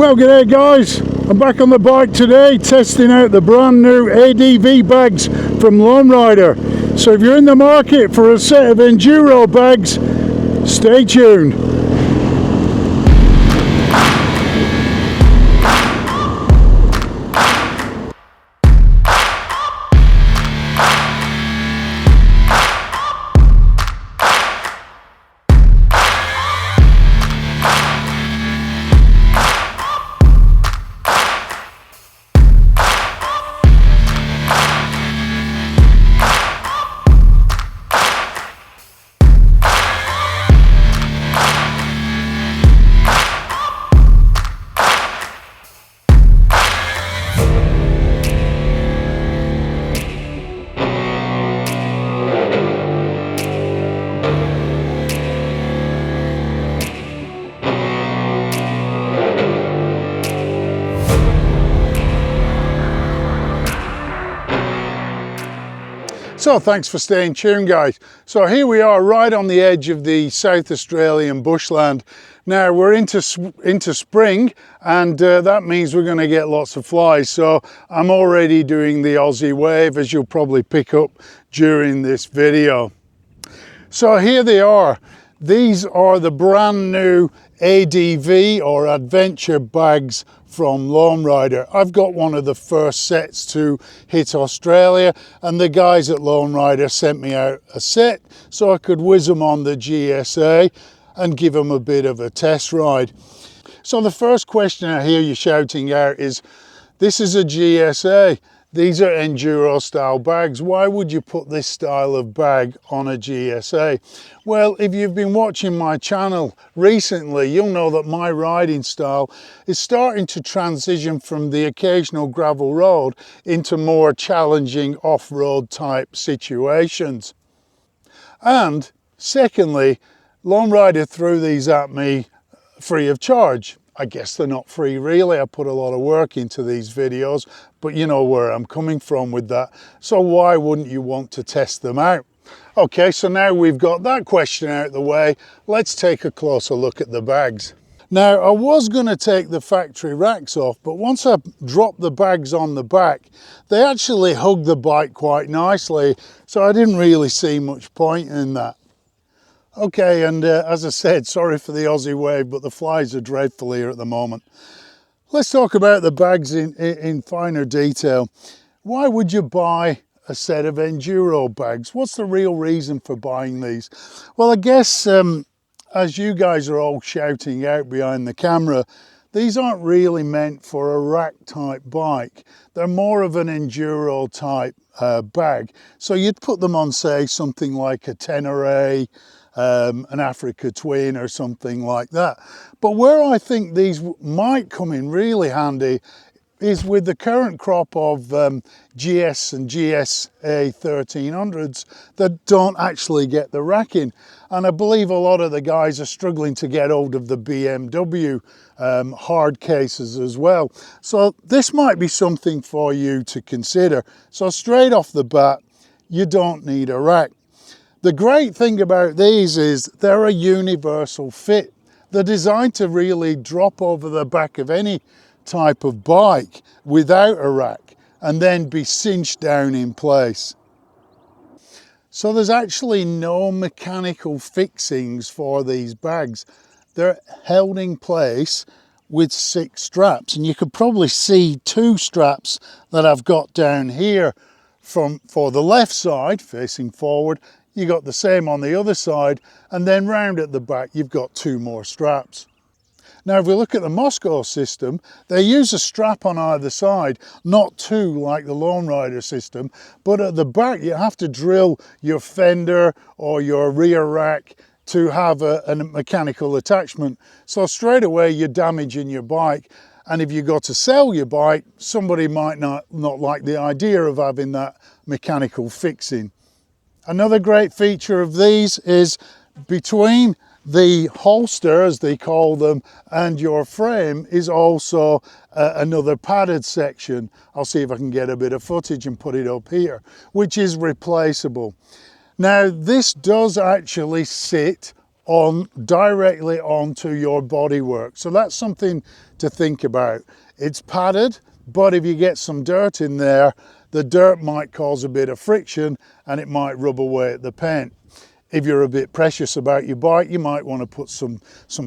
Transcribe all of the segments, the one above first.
Well, g'day guys, I'm back on the bike today testing out the brand new ADV bags from Lone Rider. So if you're in the market for a set of enduro bags, stay tuned. So thanks for staying tuned, guys. So here we are right on the edge of the South Australian bushland. Now we're into spring, and that means we're going to get lots of flies. So I'm already doing the Aussie wave, as you'll probably pick up during this video. So here they are. These are the brand new ADV or adventure bags from Lone Rider. I've got one of the first sets to hit Australia, and the guys at Lone Rider sent me out a set so I could whiz them on the GSA and give them a bit of a test ride. So the first question I hear you shouting out is, this is a GSA. These are enduro style bags. Why would you put this style of bag on a GSA? Well, if you've been watching my channel recently, you'll know that my riding style is starting to transition from the occasional gravel road into more challenging off-road type situations. And secondly, Lone Rider threw these at me free of charge. I guess they're not free really. I put a lot of work into these videos, but you know where I'm coming from with that. So why wouldn't you want to test them out? Okay, so now we've got that question out of the way, let's take a closer look at the bags. Now, I was going to take the factory racks off, but once I dropped the bags on the back, they actually hug the bike quite nicely, so I didn't really see much point in that. Okay, and as I said, sorry for the Aussie wave, but the flies are dreadful here at the moment. Let's talk about the bags in finer detail. Why would you buy a set of enduro bags? What's the real reason for buying these? Well, I guess as you guys are all shouting out behind the camera, these aren't really meant for a rack type bike. They're more of an enduro type bag. So you'd put them on, say, something like a Tenere, an Africa Twin or something like that. But where I think these might come in really handy is with the current crop of GS and GSA 1300s that don't actually get the racking. And I believe a lot of the guys are struggling to get hold of the BMW hard cases as well. So this might be something for you to consider. So straight off the bat, you don't need a rack. The great thing about these is they're a universal fit. They're designed to really drop over the back of any type of bike without a rack and then be cinched down in place. So there's actually no mechanical fixings for these bags. They're held in place with 6 straps, and you could probably see 2 straps that I've got down here for the left side facing forward. You got the same on the other side, and then round at the back you've got 2 more straps. Now if we look at the Moscow system, they use a strap on either side, not 2 like the Lone Rider system, but at the back you have to drill your fender or your rear rack to have a mechanical attachment. So straight away you're damaging your bike, and if you go to sell your bike, somebody might not like the idea of having that mechanical fixing. Another great feature of these is between the holster, as they call them, and your frame is also another padded section. I'll see if I can get a bit of footage and put it up here, which is replaceable. Now this does actually sit on directly onto your bodywork. So that's something to think about. It's padded, but if you get some dirt in there, the dirt might cause a bit of friction and it might rub away at the paint. If you're a bit precious about your bike, you might want to put some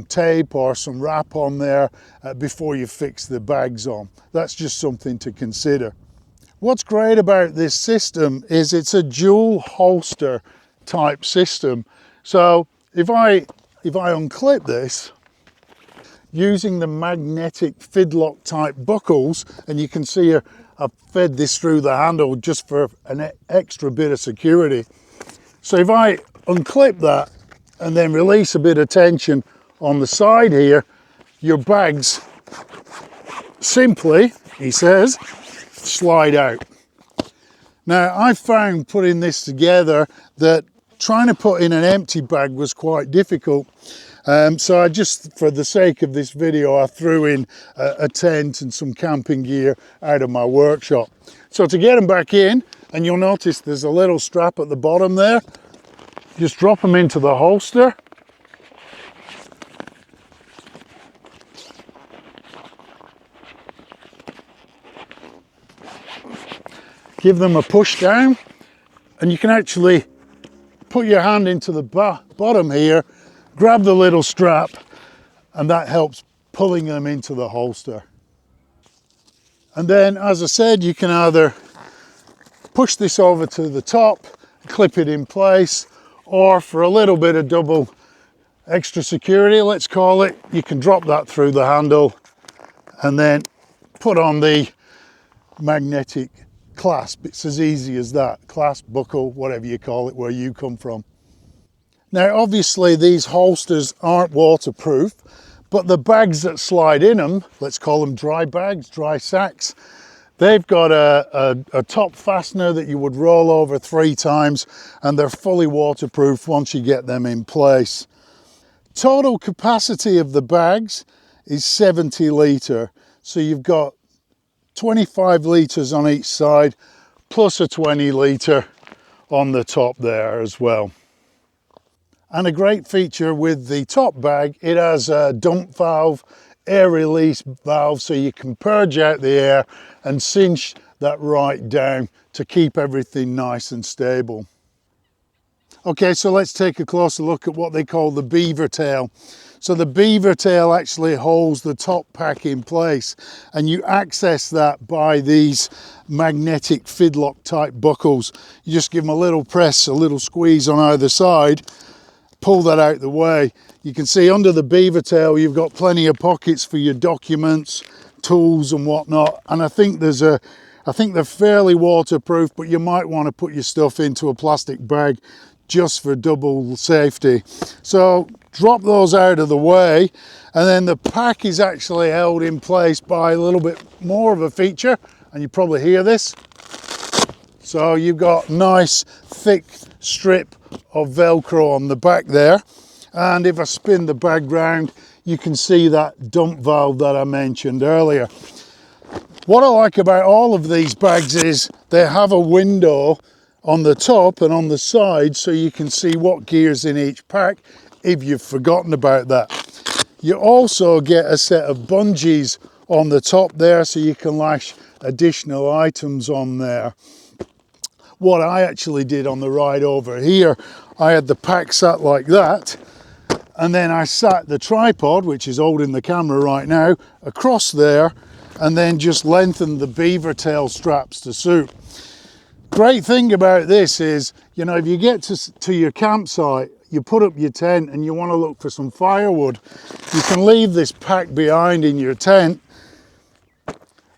tape or some wrap on there before you fix the bags on. That's just something to consider. What's great about this system is it's a dual holster type system. So if I unclip this using the magnetic fidlock type buckles, and you can see I've fed this through the handle just for an extra bit of security. So if I unclip that and then release a bit of tension on the side here, your bags simply, he says, slide out. Now, I found putting this together that trying to put in an empty bag was quite difficult. So I just, for the sake of this video, I threw in a tent and some camping gear out of my workshop. So to get them back in, and you'll notice there's a little strap at the bottom there, just drop them into the holster. Give them a push down, and you can actually put your hand into the bottom here, grab the little strap, and that helps pulling them into the holster. And then, as I said, you can either push this over to the top, clip it in place, or for a little bit of double extra security, let's call it, you can drop that through the handle and then put on the magnetic clasp. It's as easy as that. Clasp, buckle, whatever you call it, where you come from. Now, obviously these holsters aren't waterproof, but the bags that slide in them, let's call them dry bags, dry sacks, they've got a top fastener that you would roll over 3 times, and they're fully waterproof once you get them in place. Total capacity of the bags is 70 litre. So you've got 25 litres on each side, plus a 20 litre on the top there as well. And a great feature with the top bag, it has a dump valve, air release valve, so you can purge out the air and cinch that right down to keep everything nice and stable. Okay, so let's take a closer look at what they call the beaver tail. So the beaver tail actually holds the top pack in place, and you access that by these magnetic fidlock type buckles. You just give them a little press, a little squeeze on either side, pull that out the way. You can see under the beaver tail you've got plenty of pockets for your documents, tools and whatnot, and I think they're fairly waterproof, but you might want to put your stuff into a plastic bag just for double safety. So drop those out of the way, and then the pack is actually held in place by a little bit more of a feature, and you probably hear this. So you've got nice thick strip of Velcro on the back there, and if I spin the bag round, you can see that dump valve that I mentioned earlier. What I like about all of these bags is they have a window on the top and on the side, so you can see what gear's in each pack if you've forgotten about that. You also get a set of bungees on the top there, so you can lash additional items on there. What I actually did on the ride over here, I had the pack sat like that, and then I sat the tripod, which is holding the camera right now, across there, and then just lengthened the beaver tail straps to suit. Great thing about this is, you know, if you get to your campsite, you put up your tent and you want to look for some firewood, you can leave this pack behind in your tent,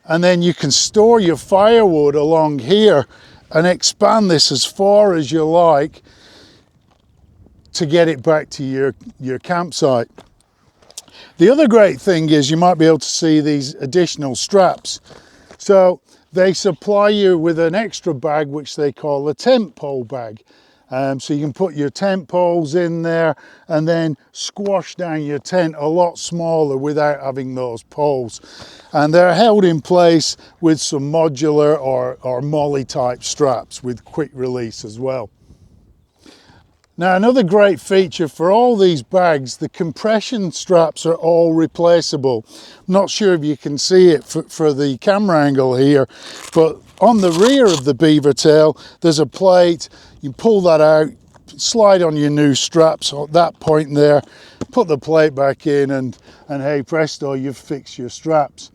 and then you can store your firewood along here and expand this as far as you like to get it back to your campsite. The other great thing is you might be able to see these additional straps. So they supply you with an extra bag, which they call a tent pole bag. So you can put your tent poles in there and then squash down your tent a lot smaller without having those poles. And they're held in place with some modular or MOLLE type straps with quick release as well. Now, another great feature for all these bags, the compression straps are all replaceable. I'm not sure if you can see it for the camera angle here, but on the rear of the Beaver tail, there's a plate. You pull that out, slide on your new straps at that point there, put the plate back in, and hey presto, you've fixed your straps.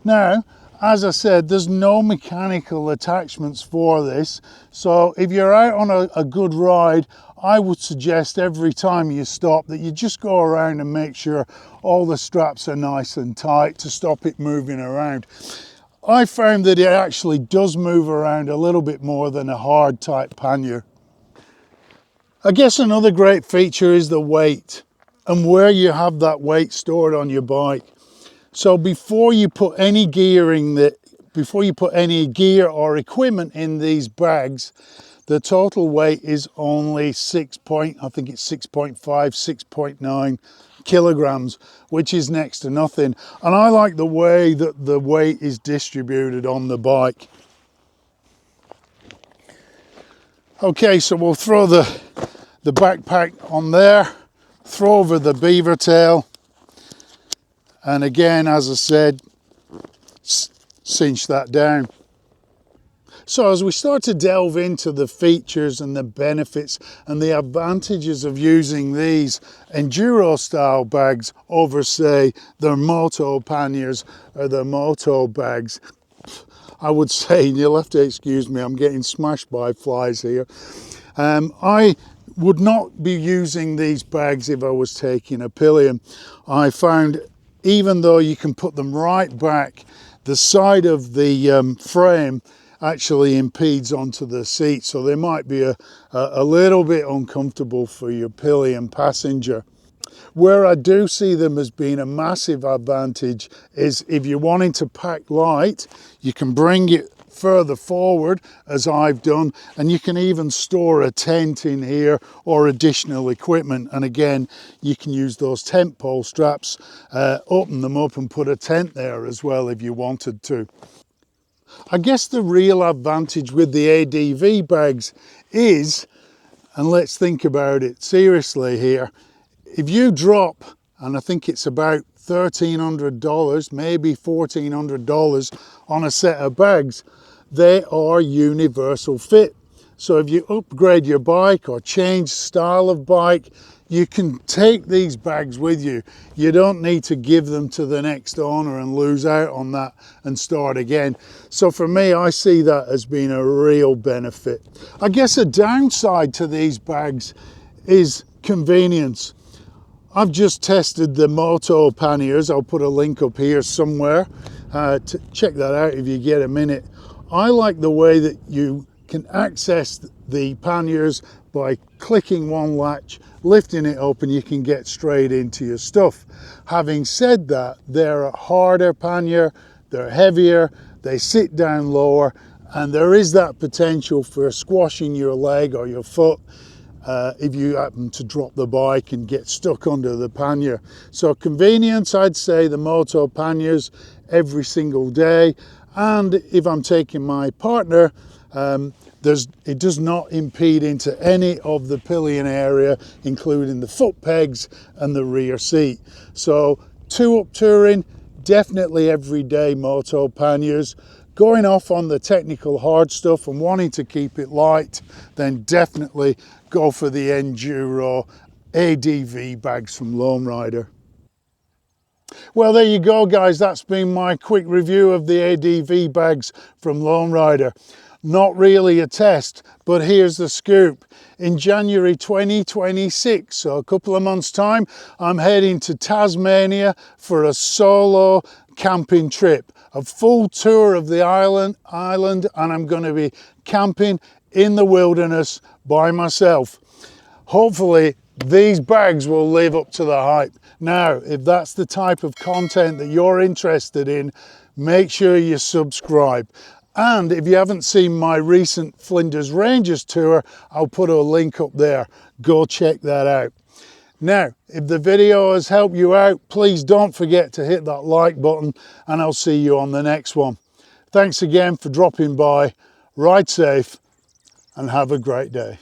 Now, as I said, there's no mechanical attachments for this, so if you're out on a good ride, I would suggest every time you stop that you just go around and make sure all the straps are nice and tight to stop it moving around. I found that it actually does move around a little bit more than a hard type pannier. I guess another great feature is the weight and where you have that weight stored on your bike. So before you put any gear or equipment in these bags, the total weight is only 6.5, 6.9 kilograms, which is next to nothing. And I like the way that the weight is distributed on the bike. Okay, so we'll throw the backpack on there, throw over the Beaver tail, and again, as I said, cinch that down. So as we start to delve into the features and the benefits and the advantages of using these enduro style bags over, say, the moto panniers or the moto bags, I would say, and you'll have to excuse me, I'm getting smashed by flies here. I would not be using these bags if I was taking a pillion. I found, even though you can put them right back, the side of the frame actually impedes onto the seat, so they might be a little bit uncomfortable for your pillion passenger. Where I do see them as being a massive advantage is if you're wanting to pack light, you can bring it further forward, as I've done, and you can even store a tent in here or additional equipment. And again, you can use those tent pole straps, open them up and put a tent there as well if you wanted to. I guess the real advantage with the ADV bags is, and let's think about it seriously here, if you drop, and I think it's about $1,300, maybe $1,400 on a set of bags, they are universal fit. So if you upgrade your bike or change style of bike, you can take these bags with you. You don't need to give them to the next owner and lose out on that and start again. So for me, I see that as being a real benefit. I guess a downside to these bags is convenience. I've just tested the moto panniers. I'll put a link up here somewhere to check that out if you get a minute. I like the way that you can access the panniers by clicking one latch, lifting it up, and you can get straight into your stuff. Having said that, they're a harder pannier, they're heavier, they sit down lower, and there is that potential for squashing your leg or your foot if you happen to drop the bike and get stuck under the pannier. So convenience, I'd say the moto panniers every single day. And if I'm taking my partner, it does not impede into any of the pillion area, including the foot pegs and the rear seat. So two up touring, definitely everyday moto panniers. Going off on the technical hard stuff and wanting to keep it light, then definitely go for the enduro ADV bags from Lone Rider. Well, there you go, guys. That's been my quick review of the ADV bags from Lone Rider. Not really a test, but here's the scoop. In January 2026, so a couple of months' time, I'm heading to Tasmania for a solo camping trip. A full tour of the island, and I'm going to be camping in the wilderness by myself. Hopefully, these bags will live up to the hype. Now, if that's the type of content that you're interested in, make sure you subscribe. And if you haven't seen my recent Flinders Ranges tour, I'll put a link up there. Go check that out. Now, if the video has helped you out, please don't forget to hit that like button, and I'll see you on the next one. Thanks again for dropping by. Ride safe and have a great day.